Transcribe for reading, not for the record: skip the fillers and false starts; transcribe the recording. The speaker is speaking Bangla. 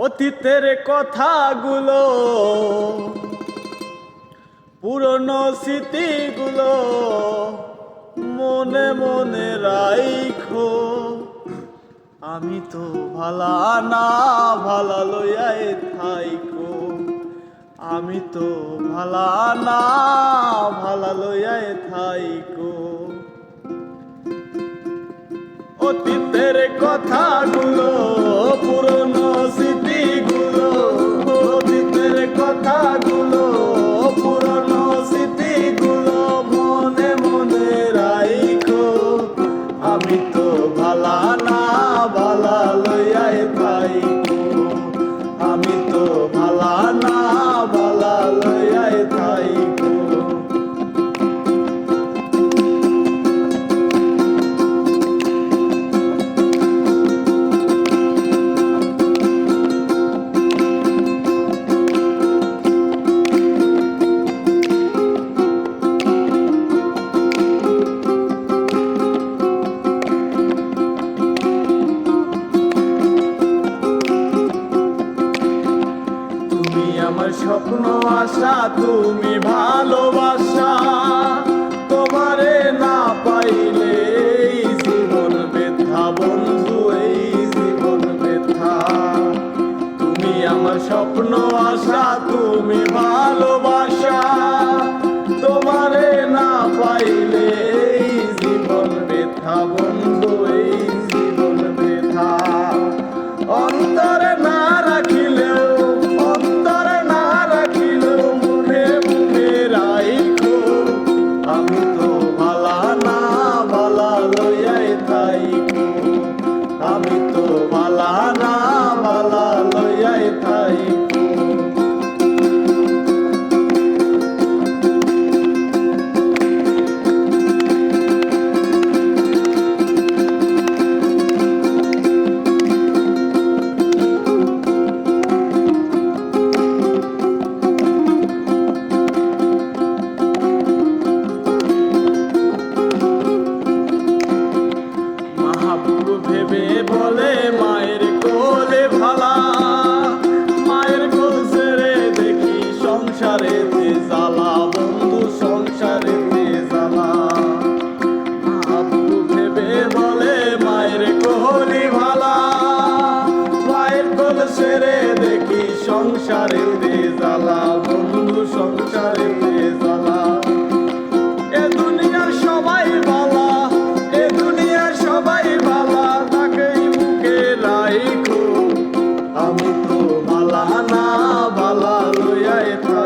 অতীতের কথাগুলো, পুরনো স্মৃতিগুলো মনে মনে রাইখো। আমি তো ভালা না ভালা লইয়াই থাইকো। আমি তো ভালা না ভালা লইয়াই থাইকো। অতীতের কথাগুলো, পুরনো স্মৃতিগুলো, অতীতের কথাগুলো, পুরনো স্মৃতিগুলো মনে মনে রাইখো। আমি তো ভালা না ভালা লইয়াই থাইকো। আমি তো ভালা না ভালা লইয়াই থাইকো। আমার স্বপ্ন আশা, তুমি ভালোবাসা, তোমারে না পাইলে এই জীবন ব্যথা বন্ধু, এই জীবন ব্যথা। তুমি আমার স্বপ্ন আশা, তুমি ভালোবাসা, তোমারে না পাইলে এই জীবন ব্যথা বন্ধু, এই জীবন ব্যথা। অন্তরে না রাখিলেও, অন্তরে না রাখিলেও মনে মনে রাইখো। আমি তো ভালা না ভালা লইয়াই থাইকো। আমি তো ভালা না ভালা লইয়াই থাইকো। ভেবে বলে মায়ের কোলে ভালা, মায়ের কোল ছেড়ে দেখি সংসারে জ্বালা বন্ধু, সংসারে জ্বালা। ভেবে বলে মায়ের কোলে ভালা, মায়ের কোল ছেড়ে দেখি সংসারে জ্বালা বন্ধু, সংসারে জ্বালা। এ দুনিয়ার সবাই ভালা, এ দুনিয়ার সবাই ভালা, তাকেই মুখে রাইখো। আমি তো ভালা না ভালা লইয়াই থাইকো।